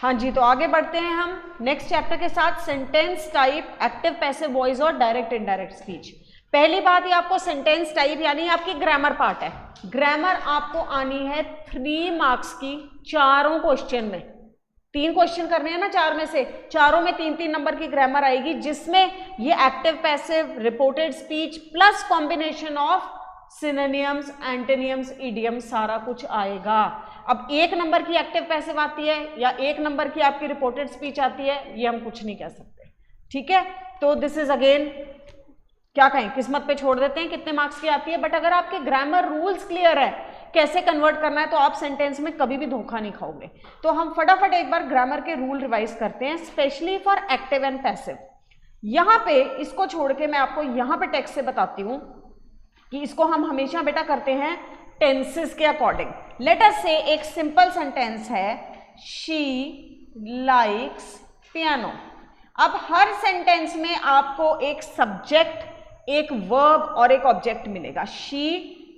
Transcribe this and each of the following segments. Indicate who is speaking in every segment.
Speaker 1: हाँ जी, तो आगे बढ़ते हैं हम नेक्स्ट चैप्टर के साथ, sentence type, active passive voice और डायरेक्ट इनडायरेक्ट स्पीच। पहली बात, ये आपको सेंटेंस टाइप यानी आपकी ग्रामर पार्ट है। ग्रामर आपको आनी है 3 मार्क्स की, चारों क्वेश्चन में। 3 क्वेश्चन करने हैं ना 4 में से, चारों में 3-3 नंबर की ग्रामर आएगी, जिसमें ये active passive, reported speech plus combination of synonyms, antonyms, idioms, सारा कुछ आएगा। अब 1 नंबर की एक्टिव पैसिव आती है या 1 नंबर की आपकी रिपोर्टेड स्पीच आती है, ये हम कुछ नहीं कह सकते, ठीक है। तो दिस इज अगेन क्या कहें, किस्मत पे छोड़ देते हैं कितने मार्क्स की आती है। बट अगर आपके ग्रामर रूल्स क्लियर है कैसे कन्वर्ट करना है, तो आप सेंटेंस में कभी भी धोखा नहीं खाओगे। तो हम फटाफट एक बार ग्रामर के रूल रिवाइज करते हैं, specially for active and passive. यहां पे इसको छोड़ के मैं आपको यहां पे टेक्स्ट से बताती हूं कि इसको हम हमेशा बेटा करते हैं टेंसेस के अकॉर्डिंग। लेट अस से एक सिंपल सेंटेंस है, शी लाइक्स पियानो। अब हर सेंटेंस में आपको एक सब्जेक्ट, एक वर्ब और एक ऑब्जेक्ट मिलेगा। शी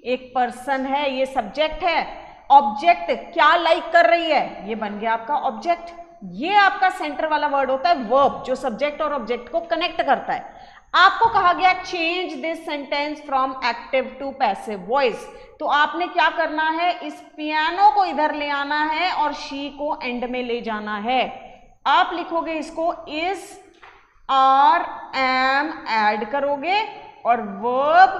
Speaker 1: एक पर्सन है, ये सब्जेक्ट है। ऑब्जेक्ट क्या लाइक कर रही है, ये बन गया आपका ऑब्जेक्ट। ये आपका सेंटर वाला वर्ड होता है वर्ब, जो सब्जेक्ट और ऑब्जेक्ट को कनेक्ट करता है। आपको कहा गया change this sentence from active to passive voice, तो आपने क्या करना है, इस पियानो को इधर ले आना है और शी को एंड में ले जाना है। आप लिखोगे इसको इज, आर, एम ऐड करोगे और वर्ब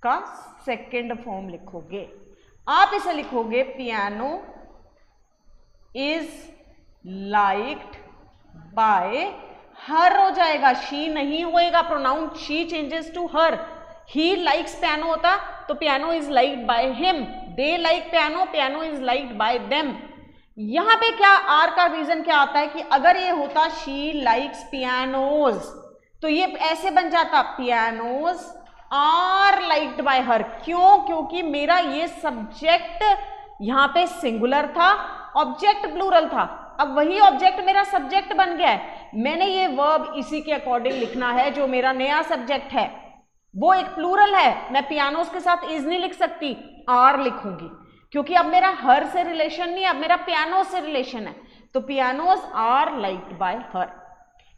Speaker 1: का सेकेंड फॉर्म लिखोगे। आप इसे लिखोगे piano is liked by her हो जाएगा, शी नहीं होएगा, pronoun she changes to her. He likes piano होता तो piano is liked by him, they like piano, piano is liked by them. यहां पे क्या आर का रीजन क्या आता है कि अगर ये होता शी लाइक्स पियानोज, तो ये ऐसे बन जाता pianos are liked by her. क्यों? क्योंकि मेरा ये सब्जेक्ट यहां पे सिंगुलर था, ऑब्जेक्ट प्लूरल था। अब वही ऑब्जेक्ट मेरा सब्जेक्ट बन गया है, मैंने ये वर्ब इसी के अकॉर्डिंग लिखना है। जो मेरा नया सब्जेक्ट है वो एक प्लूरल है, मैं पियानोज के साथ इज नहीं लिख सकती, आर लिखूंगी, क्योंकि अब मेरा हर से रिलेशन नहीं, अब मेरा पियानो से रिलेशन है। तो pianos are liked by her.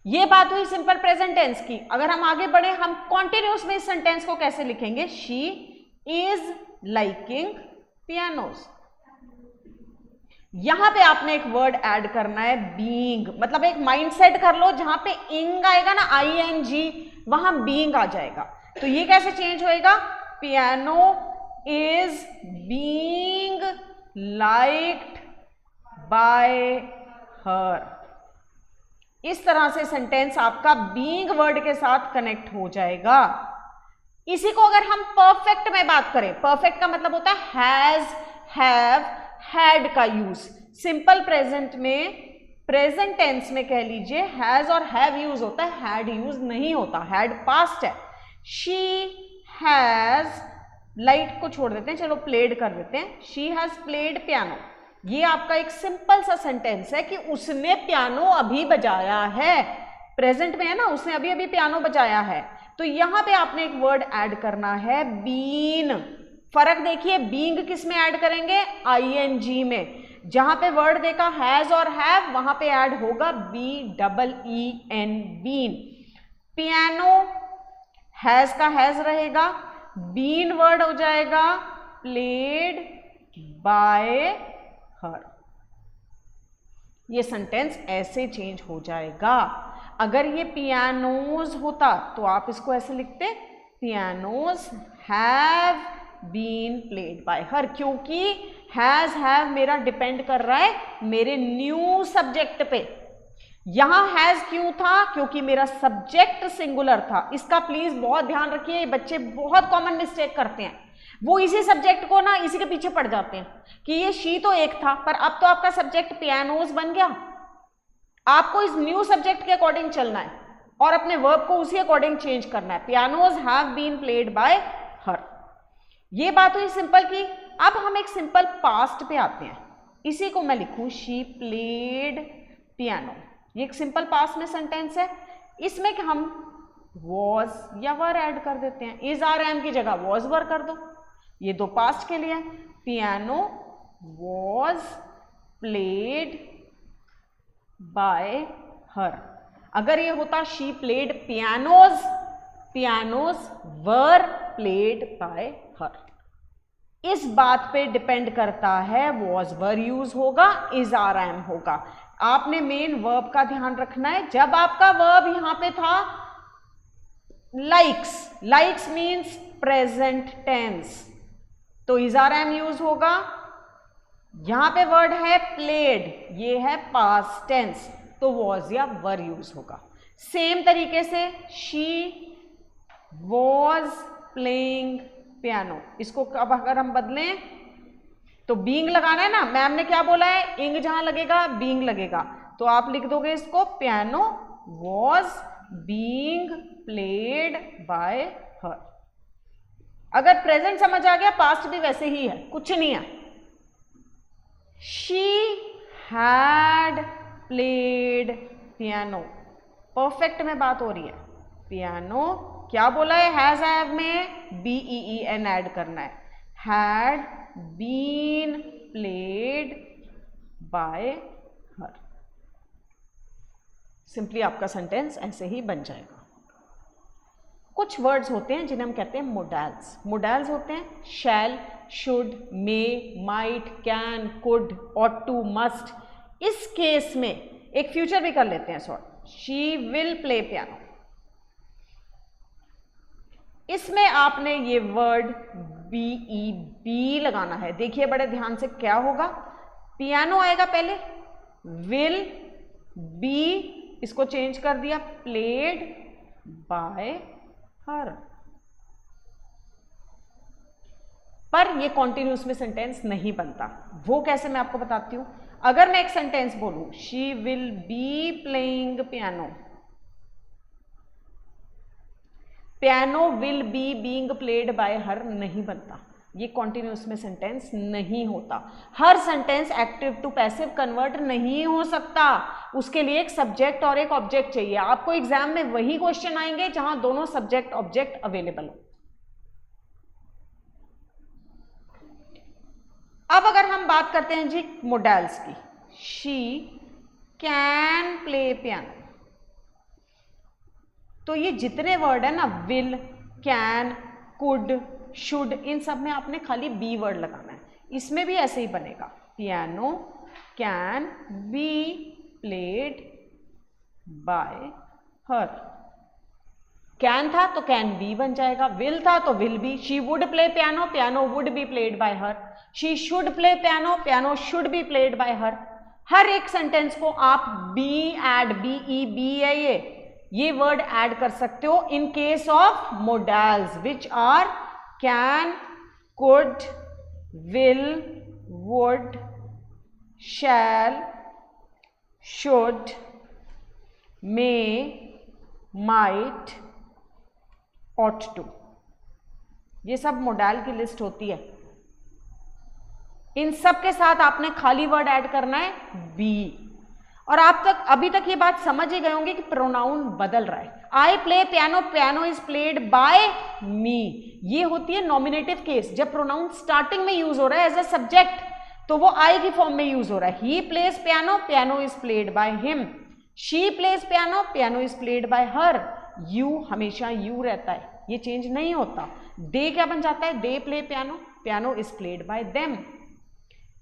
Speaker 1: ये बात हुई सिंपल प्रेजेंट टेंस की। अगर हम आगे बढ़े, हम कॉन्टिन्यूस में इस सेंटेंस को कैसे लिखेंगे, शी इज लाइकिंग पियानोज। यहां पे आपने एक वर्ड ऐड करना है बीइंग, मतलब एक माइंडसेट कर लो, जहां पे इंग आएगा ना ING, वहां बीइंग आ जाएगा। तो ये कैसे चेंज होएगा, piano is being liked by हर। इस तरह से सेंटेंस आपका बीइंग वर्ड के साथ कनेक्ट हो जाएगा। इसी को अगर हम परफेक्ट में बात करें, परफेक्ट का मतलब होता है हैज, हैव, हैड का यूज। सिंपल प्रेजेंट में, प्रेजेंट टेंस में कह लीजिए हैज और हैव यूज होता है, हैड यूज नहीं होता, हैड पास्ट है। शी हैज, लाइट को छोड़ देते हैं, चलो प्लेड कर देते हैं, शी हैज प्लेड पियानो। ये आपका एक सिंपल सा सेंटेंस है कि उसने पियानो अभी बजाया है, प्रेजेंट में है ना, उसने अभी अभी पियानो बजाया है। तो यहां पे आपने एक वर्ड ऐड करना है बीन। फर्क देखिए, बीइंग किस में ऐड करेंगे, ING में। जहां पे वर्ड देखा हैज और हैव, वहां पे ऐड होगा BEEN, बीन। पियानो हैज का हैज रहेगा, बीन वर्ड हो जाएगा प्लेड बाय हर। ये सेंटेंस ऐसे चेंज हो जाएगा। अगर ये पियानोज होता तो आप इसको ऐसे लिखते, pianos have been played by her, क्योंकि हैज हैव मेरा डिपेंड कर रहा है मेरे न्यू सब्जेक्ट पे। यहां हैज क्यों था, क्योंकि मेरा सब्जेक्ट सिंगुलर था। इसका प्लीज बहुत ध्यान रखिए, ये बच्चे बहुत कॉमन मिस्टेक करते हैं, वो इसी सब्जेक्ट को ना इसी के पीछे पड़ जाते हैं कि ये शी तो एक था, पर अब तो आपका सब्जेक्ट पियानोज बन गया। आपको इस न्यू सब्जेक्ट के अकॉर्डिंग चलना है और अपने वर्ब को उसी अकॉर्डिंग चेंज करना है। Pianos have been played by her. ये बात हुई सिंपल की। अब हम एक सिंपल पास्ट पे आते हैं, इसी को मैं लिखूं शी प्लेड पियानो। ये एक सिंपल पास्ट में सेंटेंस है, इसमें कि हम वॉज या वर ऐड कर देते हैं, इज आर एम की जगह वॉज वर कर दो। ये दो पास्ट के लिए, piano was played by her. अगर ये होता she played pianos, pianos were played by हर। इस बात पे डिपेंड करता है वॉज वर यूज होगा, इज आर एम होगा। आपने मेन वर्ब का ध्यान रखना है। जब आपका वर्ब यहां पे था likes, likes means present tense, तो इज आर एम यूज होगा। यहां पे वर्ड है प्लेड, ये है पास्ट टेंस, तो वॉज या वर यूज होगा। सेम तरीके से शी वॉज प्लेइंग पियानो, इसको अब अगर हम बदलें तो बीइंग लगाना है ना, मैम ने क्या बोला है, इंग जहां लगेगा बीइंग लगेगा, तो आप लिख दोगे इसको piano was being played by her. अगर प्रेजेंट समझ आ गया, पास्ट भी वैसे ही है, कुछ नहीं है। She had played piano, perfect में बात हो रही है। पियानो क्या बोला है, हैज हैव में BEEN ऐड करना है। Had been played by her. Simply आपका सेंटेंस ऐसे ही बन जाएगा। कुछ वर्ड्स होते हैं जिन्हें हम कहते हैं मोडाल्स। मोडाल्स होते हैं shall, should, may, might, can, could, ought to, must. इस केस में एक फ्यूचर भी कर लेते हैं sorry, she will play piano. इसमें आपने ये वर्ड BEB लगाना है। देखिए बड़े ध्यान से, क्या होगा, पियानो आएगा पहले, विल बी, इसको चेंज कर दिया प्लेड बाय हर। पर ये कॉन्टिन्यूस में सेंटेंस नहीं बनता। वो कैसे, मैं आपको बताती हूं। अगर मैं एक सेंटेंस बोलूं she will be playing piano, piano will be being played by her नहीं बनता, ये कॉन्टिन्यूस में सेंटेंस नहीं होता। हर sentence active to passive convert नहीं हो सकता, उसके लिए एक सब्जेक्ट और एक ऑब्जेक्ट चाहिए। आपको एग्जाम में वही क्वेश्चन आएंगे जहां दोनों सब्जेक्ट ऑब्जेक्ट अवेलेबल हो। अब अगर हम बात करते हैं जी मोडाल्स की, शी कैन प्ले पियानो, तो ये जितने वर्ड है ना, विल, कैन, कुड, शुड, इन सब में आपने खाली बी वर्ड लगाना है। इसमें भी ऐसे ही बनेगा, piano can be played by her. Can था तो कैन बी बन जाएगा, विल था तो will be. She would play piano, piano would be played by her. She should play piano, piano should be played by her. हर एक sentence को आप बी एड, BEB ये वर्ड ऐड कर सकते हो in case of modals which are can, could, will, would, shall, should, may, might, ought to. ये सब मोडाल की लिस्ट होती है। इन सब के साथ आपने खाली वर्ड ऐड करना है बी। और आप तक अभी तक ये बात समझ ही गए होंगे कि प्रोनाउन बदल रहा है। I play piano, piano is played by me, ये होती है नॉमिनेटिव केस, जब प्रोनाउन स्टार्टिंग में यूज हो रहा है एज अ सब्जेक्ट, तो वो आई की फॉर्म में यूज हो रहा है। He plays piano, piano is played by him. She plays piano, piano is played by her. You हमेशा यू रहता है, ये चेंज नहीं होता। दे क्या बन जाता है, they play piano, piano is played by them.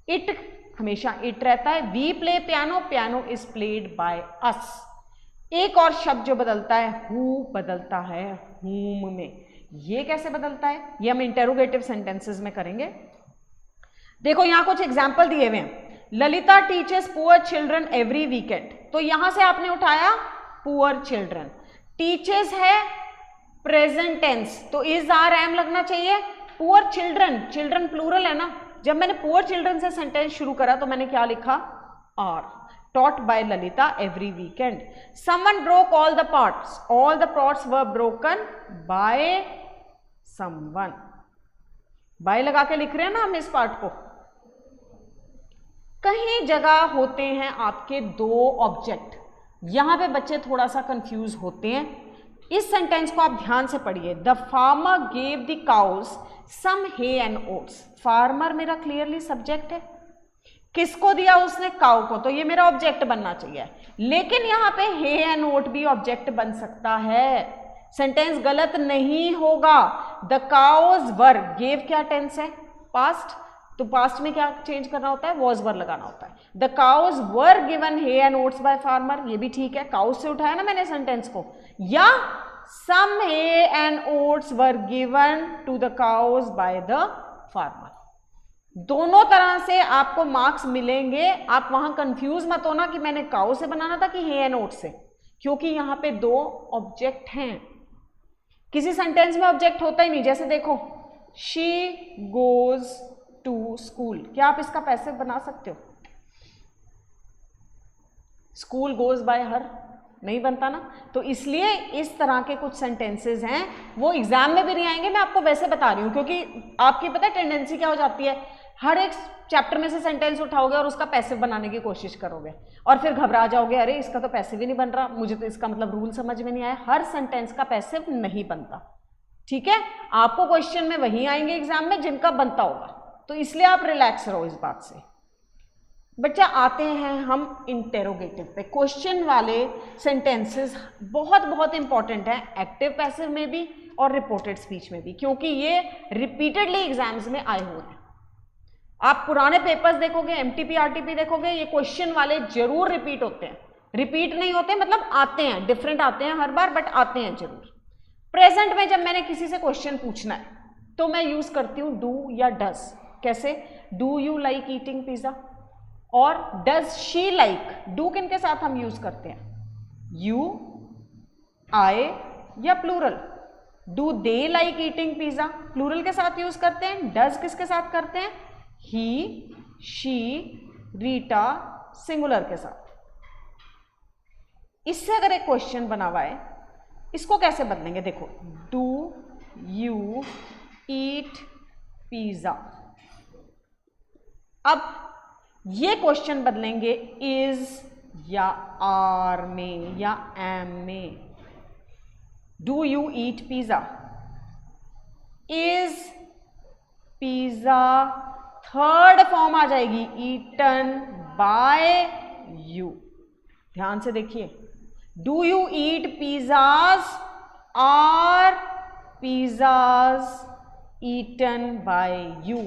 Speaker 1: It हमेशा इट रहता है। We play piano, piano is played by us. एक और शब्द जो बदलता है, हु बदलता है हुम में। ये कैसे बदलता है, ये हम इंटेरोगेटिव सेंटेंसेस में करेंगे। देखो यहां कुछ एग्जाम्पल दिए हुए हैं। Lalita teaches poor children every weekend, तो यहां से आपने उठाया पुअर चिल्ड्रन। टीचेस है प्रेजेंट टेंस, तो इज आर एम लगना चाहिए। पुअर चिल्ड्रन, चिल्ड्रन प्लूरल है ना, जब मैंने पुअर चिल्ड्रन से सेंटेंस शुरू करा तो मैंने क्या लिखा, are. Taught by Lalita every weekend. Someone broke all the pots, all the pots were broken by someone. By लगा के लिख रहे हैं ना हम इस पार्ट को। कहीं जगह होते हैं आपके दो ऑब्जेक्ट, यहां पे बच्चे थोड़ा सा कंफ्यूज होते हैं। इस सेंटेंस को आप ध्यान से पढ़िए। The farmer gave the cows some hay and oats. Farmer मेरा क्लियरली सब्जेक्ट है, किसको दिया उसने? काउ को, तो ये मेरा ऑब्जेक्ट बनना चाहिए। लेकिन यहाँ पे हे एंड नोट भी ऑब्जेक्ट बन सकता है, सेंटेंस गलत नहीं होगा। द काउज वर, गेव क्या टेंस है? पास्ट, तो पास्ट में क्या चेंज करना होता है? वॉज वर लगाना होता है। The cows were given hay and oats by farmer, ये भी ठीक है, काउज से उठाया ना मैंने सेंटेंस को। या some hay and oats were given to the cows by the farmer. दोनों तरह से आपको मार्क्स मिलेंगे। आप वहां कंफ्यूज मत होना कि मैंने काउ से बनाना था कि हे एंड ओट्स से, क्योंकि यहां पे दो ऑब्जेक्ट हैं। किसी सेंटेंस में ऑब्जेक्ट होता ही नहीं, जैसे देखो शी गोज टू स्कूल, क्या आप इसका पैसिव बना सकते हो? स्कूल गोज बाय हर, नहीं बनता ना। तो इसलिए इस तरह के कुछ सेंटेंसेस हैं, वो एग्जाम में भी नहीं आएंगे, मैं आपको वैसे बता रही हूं, क्योंकि आपकी पता है टेंडेंसी क्या हो जाती है, हर एक चैप्टर में से सेंटेंस उठाओगे और उसका पैसिव बनाने की कोशिश करोगे और फिर घबरा जाओगे, अरे इसका तो पैसिव ही नहीं बन रहा, मुझे तो इसका मतलब रूल समझ में नहीं आया। हर सेंटेंस का पैसिव नहीं बनता, ठीक है? आपको क्वेश्चन में वही आएंगे एग्जाम में जिनका बनता होगा, तो इसलिए आप रिलैक्स रहो इस बात से। बच्चा आते हैं हम इंटेरोगेटिव पे। क्वेश्चन वाले सेंटेंसेस बहुत बहुत इंपॉर्टेंट है, एक्टिव पैसिव में भी और रिपोर्टेड स्पीच में भी, क्योंकि ये रिपीटेडली एग्जाम्स में आए हुए हैं। आप पुराने पेपर्स देखोगे, एमटीपी आरटीपी देखोगे, ये क्वेश्चन वाले जरूर रिपीट होते हैं। रिपीट नहीं होते मतलब आते हैं, डिफरेंट आते हैं हर बार, बट आते हैं जरूर। प्रेजेंट में जब मैंने किसी से क्वेश्चन पूछना है तो मैं यूज करती हूँ डू या डज। कैसे? Do you like eating pizza और डज शी लाइक। डू किन के साथ हम यूज करते हैं? यू, आई या plural. Do they like eating pizza, plural के साथ यूज करते हैं। डज किसके साथ करते हैं? ही, शी, रीटा, सिंगुलर के साथ। इससे अगर एक क्वेश्चन बना हुआ है, इसको कैसे बदलेंगे? देखो, डू यू ईट पिज्जा। अब ये क्वेश्चन बदलेंगे इज या आर में या एम में। Do you eat pizza, is pizza third form आ जाएगी, ईटन बाय यू। ध्यान से देखिए, do you eat pizzas, are pizzas eaten by you.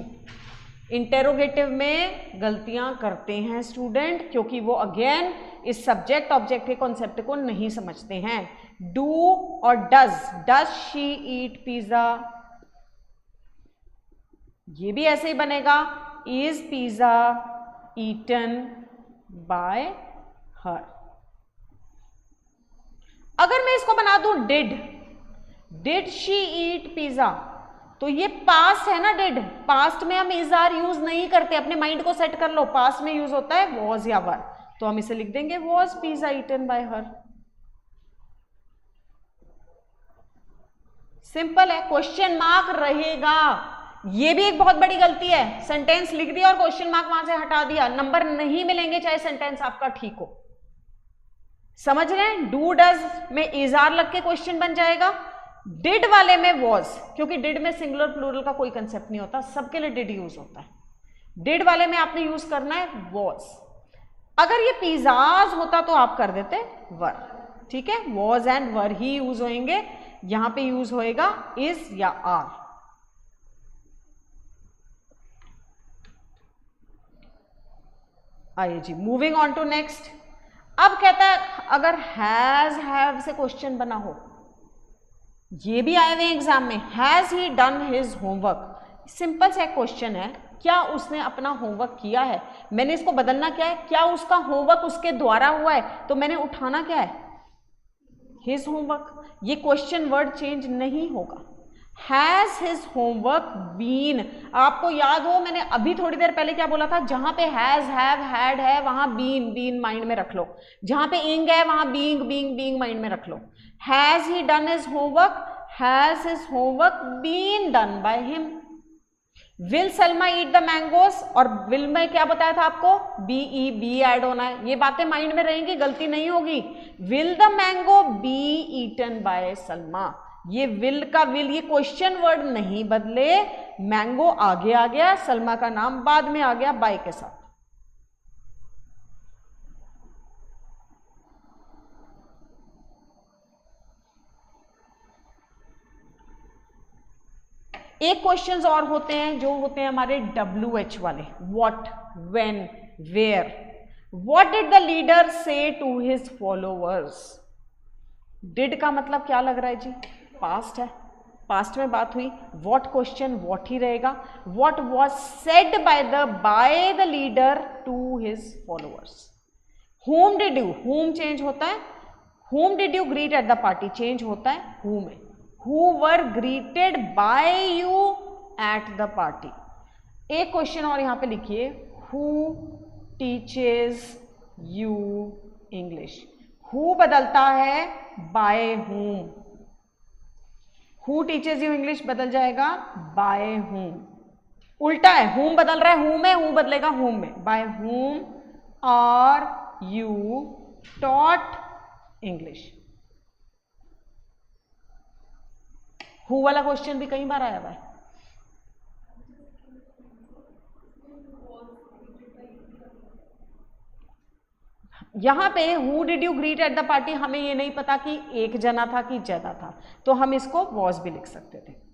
Speaker 1: Interrogative में गलतियां करते हैं स्टूडेंट, क्योंकि वो अगेन इस सब्जेक्ट ऑब्जेक्ट के कॉन्सेप्ट को नहीं समझते हैं। डू और डज शी ईट पिज्जा, ये भी ऐसे ही बनेगा, is pizza eaten by her. अगर मैं इसको बना दूं डिड शी ईट पिज्जा, तो ये पास्ट है ना डिड, पास्ट में हम इज आर यूज नहीं करते। अपने माइंड को सेट कर लो, पास्ट में यूज होता है वॉज या वर, तो हम इसे लिख देंगे was pizza eaten by her. Simple है, क्वेश्चन मार्क रहेगा। ये भी एक बहुत बड़ी गलती है, सेंटेंस लिख दिया और क्वेश्चन मार्क वहां से हटा दिया, नंबर नहीं मिलेंगे चाहे सेंटेंस आपका ठीक हो। समझ रहे हैं? डू डज में इज आर लग के क्वेश्चन बन जाएगा, डिड वाले में वॉज, क्योंकि डिड में सिंगुलर प्लूरल का कोई कंसेप्ट नहीं होता, सबके लिए डिड यूज होता है। डिड वाले में आपने यूज करना है वॉज। अगर ये पिज्जाज होता तो आप कर देते वर, ठीक है? Was and were he use होंगे, यहां पे यूज होएगा इज या आर। आइए जी, मूविंग ऑन टू नेक्स्ट। अब कहता है अगर हैज हैव से क्वेश्चन बना हो, ये भी आए हुए एग्जाम में, has he done his homework. Simple सा क्वेश्चन है, क्या उसने अपना होमवर्क किया है? मैंने इसको बदलना क्या है, क्या उसका होमवर्क उसके द्वारा हुआ है, तो मैंने उठाना क्या है? His homework. ये क्वेश्चन वर्ड चेंज नहीं होगा। हैज हिज होमवर्क बीन, आपको याद हो मैंने अभी थोड़ी देर पहले क्या बोला था, जहां पे हैज हैव हैड है वहां बीन माइंड में रख लो, जहां पे इंग है वहां बीइंग माइंड में रख लो। Has he done his homework, has his homework been done by him. Will Salma eat the mangoes, और विल में क्या बताया था आपको? बी ऐड होना है। ये बातें माइंड में रहेंगी, गलती नहीं होगी। Will the mango be eaten by Salma, ये विल का विल, ये क्वेश्चन वर्ड नहीं बदले, मैंगो आगे आ गया, सलमा का नाम बाद में आ गया बाय के साथ। एक क्वेश्चंस और होते हैं जो होते हैं हमारे WH वाले, what, when, where. What did the leader say to his followers. Did का मतलब क्या लग रहा है जी, पास्ट है, पास्ट में बात हुई। व्हाट क्वेश्चन व्हाट ही रहेगा। What was said by the leader to his followers. whom did you, whom change होता है, whom did you greet at the party change होता है who में, who were greeted by you at the party। एक question और यहां पे लिखिए, who teaches you English। who बदलता है by whom, who teaches you English बदल जाएगा by whom। उल्टा है, whom बदल रहा है whom में, who बदलेगा whom में। by whom are you taught English। who वाला क्वेश्चन भी कई बार आया हुआ है। यहां पे who did you greet at the party, हमें ये नहीं पता कि एक जना था कि ज्यादा था, तो हम इसको was भी लिख सकते थे।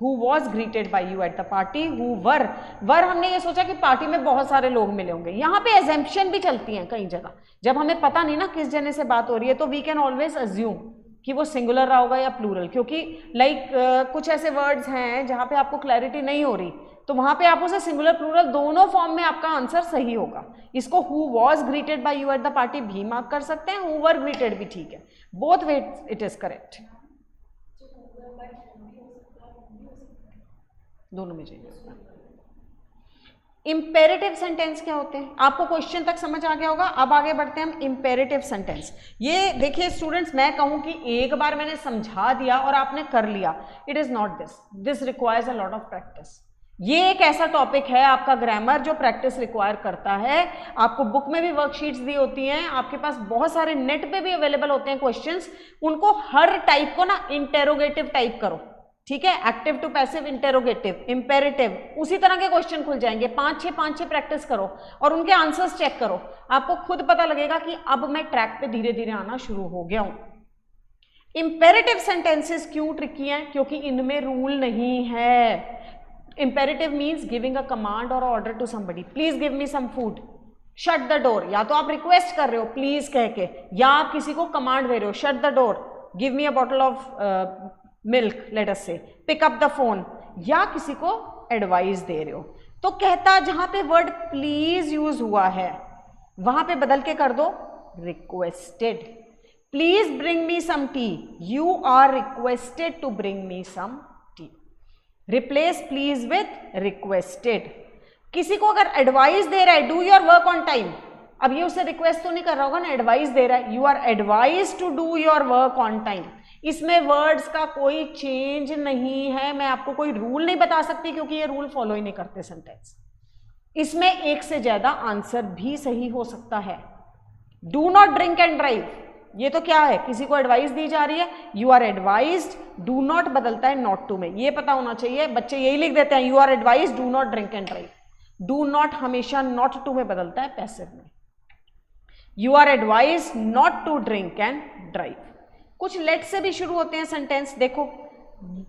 Speaker 1: who was greeted by you at the party, who were हमने ये सोचा कि पार्टी में बहुत सारे लोग मिले होंगे। यहाँ पे assumption भी चलती हैं कई जगह, जब हमें पता नहीं ना किस जने से बात हो रही है, तो we can always assume कि वो सिंगुलर रहा होगा या प्लूरल, क्योंकि कुछ ऐसे वर्ड्स हैं जहाँ पे आपको क्लैरिटी नहीं हो रही, तो वहां पे आप उसे सिंगुलर प्लूरल दोनों फॉर्म में आपका आंसर सही होगा। इसको who was greeted by you at the party भी मार्क कर सकते हैं, who were greeted भी ठीक है, both way it is correct, दोनों में चाहिए। इंपेरेटिव सेंटेंस क्या होते हैं, आपको क्वेश्चन तक समझ आ गया होगा। अब आगे बढ़ते हैं हम इंपेरेटिव सेंटेंस। ये देखिए स्टूडेंट्स, मैं कहूं कि एक बार मैंने समझा दिया और आपने कर लिया, it is not this requires a lot of practice. ये एक ऐसा टॉपिक है आपका ग्रामर जो प्रैक्टिस रिक्वायर करता है। आपको बुक में भी वर्कशीट्स दी होती हैं, आपके पास बहुत सारे नेट पे भी अवेलेबल होते हैं क्वेश्चंस, उनको हर टाइप को ना इंटेरोगेटिव टाइप करो, ठीक है, active to passive, interrogative, imperative, उसी तरह के क्वेश्चन खुल जाएंगे। 5-6 प्रैक्टिस करो और उनके आंसर्स चेक करो, आपको खुद पता लगेगा कि अब मैं ट्रैक पे धीरे धीरे आना शुरू हो गया हूं। इंपेरेटिव सेंटेंसेस क्यों ट्रिकी हैं, क्योंकि इनमें रूल नहीं है। Imperative means giving a command और order to somebody, please give me some food, shut the door, या तो आप रिक्वेस्ट कर रहे हो प्लीज कह के, या आप किसी को कमांड दे रहे हो, shut the door, give me a bottle of milk, let us से, पिक अप द फोन, या किसी को एडवाइस दे रहे हो। तो कहता जहां पे वर्ड प्लीज यूज हुआ है वहां पे बदल के कर दो requested. Please bring me some tea, you are requested to bring me some tea. Replace please with requested. किसी को अगर एडवाइस दे रहा है, do your work on time, अब ये उसे रिक्वेस्ट तो नहीं कर रहा होगा ना, एडवाइस दे रहा है, you are advise to do your work on time. इसमें वर्ड्स का कोई चेंज नहीं है, मैं आपको कोई रूल नहीं बता सकती क्योंकि ये रूल फॉलो ही नहीं करते सेंटेंस। इसमें एक से ज्यादा आंसर भी सही हो सकता है। Do not drink and drive, ये तो क्या है, किसी को एडवाइस दी जा रही है, you are advised, do not बदलता है नॉट टू में, ये पता होना चाहिए। बच्चे यही लिख देते हैं, you are advised do not drink and drive. Do not हमेशा नॉट टू में बदलता है पैसिव में। You are advised not to drink and drive. कुछ लेट से भी शुरू होते हैं सेंटेंस, देखो,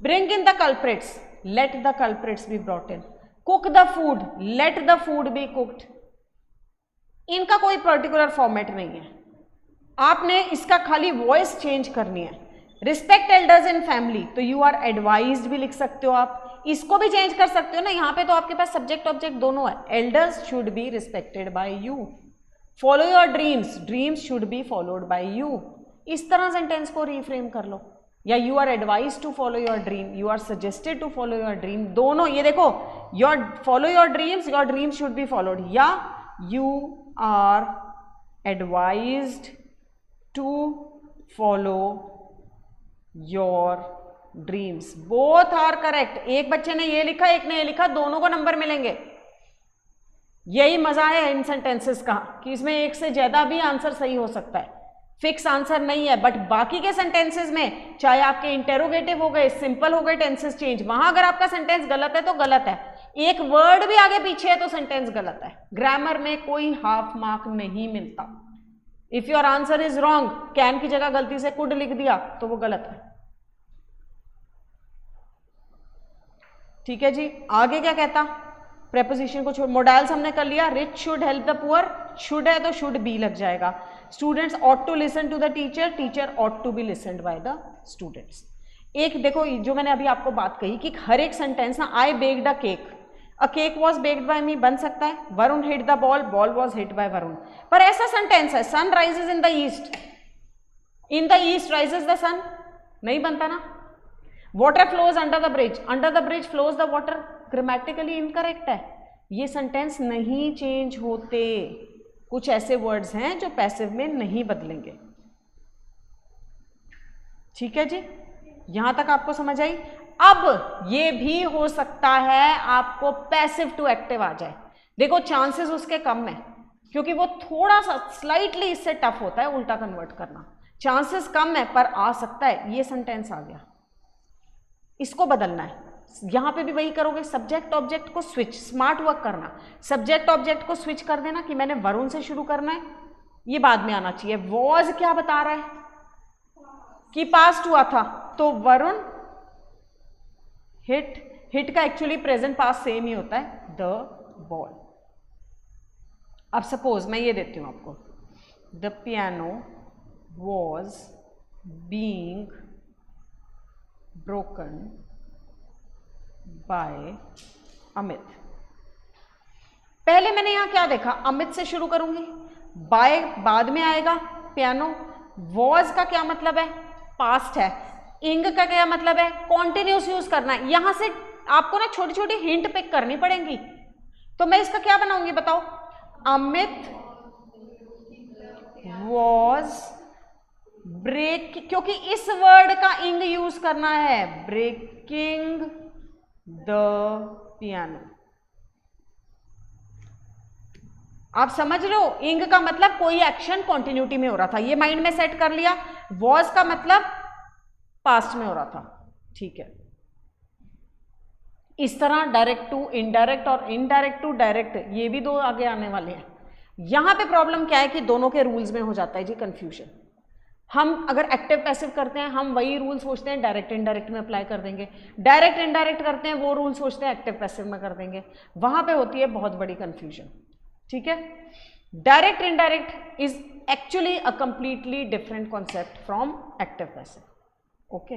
Speaker 1: bring in the culprits, let the culprits be brought in, cook the food, let the food be cooked. इनका कोई पर्टिकुलर फॉर्मेट नहीं है, आपने इसका खाली वॉइस चेंज करनी है। रिस्पेक्ट एल्डर्स इन फैमिली, तो यू आर एडवाइज्ड भी लिख सकते हो आप, इसको भी चेंज कर सकते हो ना, यहाँ पे तो आपके पास सब्जेक्ट ऑब्जेक्ट दोनों है। Elders should be respected by you. Follow your dreams, dreams should be followed by you. इस तरह सेंटेंस को रीफ्रेम कर लो, या you are advise to follow your dream, you are suggested to follow your dream, दोनों। ये देखो, your follow your dreams should be followed, या you are advised to follow your dreams, both are correct. एक बच्चे ने ये लिखा, एक ने ये लिखा, दोनों को नंबर मिलेंगे। यही मजा है इन सेंटेंसेस का कि इसमें एक से ज्यादा भी आंसर सही हो सकता है, फिक्स आंसर नहीं है। बट बाकी के सेंटेंसेस में, चाहे आपके इंटेरोगेटिव हो गए, सिंपल हो गए, टेंसेस चेंज, वहां अगर आपका सेंटेंस गलत है तो गलत है, एक वर्ड भी आगे पीछे है तो सेंटेंस गलत है। ग्रामर में कोई हाफ मार्क नहीं मिलता। If your answer is wrong, can की जगह गलती से कुड लिख दिया तो वो गलत है। ठीक है जी। आगे क्या कहता, प्रेपोजिशन को छोड़, मोडाइल्स हमने कर लिया, rich should help the poor, should है तो शुड बी लग जाएगा। Students ought to listen to the teacher, teacher ought to be listened by the students. एक देखो जो मैंने अभी आपको बात कही कि हर एक सेंटेंस ना, I baked a cake, a cake was baked by me बन सकता है, Varun hit the ball, ball was hit by Varun. पर ऐसा सेंटेंस है, sun rises in the east, in the east rises the sun, नहीं बनता ना। Water flows under the bridge flows the water, grammatically incorrect है, ये सेंटेंस नहीं चेंज होते। कुछ ऐसे वर्ड्स हैं जो पैसिव में नहीं बदलेंगे। ठीक है जी, यहां तक आपको समझ आई। अब ये भी हो सकता है आपको पैसिव टू एक्टिव आ जाए, देखो चांसेस उसके कम है क्योंकि वो थोड़ा सा स्लाइटली इससे टफ होता है उल्टा कन्वर्ट करना, चांसेस कम है पर आ सकता है। ये सेंटेंस आ गया, इसको बदलना है। यहां पे भी वही करोगे, सब्जेक्ट ऑब्जेक्ट को स्विच, स्मार्ट वर्क करना, सब्जेक्ट ऑब्जेक्ट को स्विच कर देना कि मैंने वरुण से शुरू करना है, ये बाद में आना चाहिए। वॉज क्या बता रहा है कि पास्ट हुआ था, तो वरुण हिट, हिट का एक्चुअली प्रेजेंट पास्ट सेम ही होता है, द बॉल। अब सपोज मैं ये देती हूं आपको, the piano was being broken by Amit. पहले मैंने यहां क्या देखा, अमित से शुरू करूंगी, बाय बाद में आएगा, पियानो, वॉज का क्या मतलब है, पास्ट है, इंग का क्या मतलब है, कॉन्टिन्यूस यूज करना है। यहां से आपको ना छोटी छोटी हिंट पिक करनी पड़ेंगी, तो मैं इसका क्या बनाऊंगी बताओ, अमित वॉज ब्रेक, क्योंकि इस वर्ड का इंग यूज करना है, ब्रेकिंग द पियानो। आप समझ रहे हो, इंग का मतलब कोई एक्शन कॉन्टिन्यूटी में हो रहा था, ये माइंड में सेट कर लिया। वॉज का मतलब पास्ट में हो रहा था, ठीक है। इस तरह डायरेक्ट टू इनडायरेक्ट और इनडायरेक्ट टू डायरेक्ट, ये भी दो आगे आने वाले हैं। यहां पे प्रॉब्लम क्या है कि दोनों के रूल्स में हो जाता है जी कंफ्यूजन। हम अगर एक्टिव पैसिव करते हैं, हम वही रूल सोचते हैं डायरेक्ट इनडायरेक्ट में अप्लाई कर देंगे, डायरेक्ट इनडायरेक्ट करते हैं वो रूल सोचते हैं एक्टिव पैसिव में कर देंगे, वहां पे होती है बहुत बड़ी कंफ्यूजन। ठीक है, direct indirect is actually a completely different concept from active passive. Okay.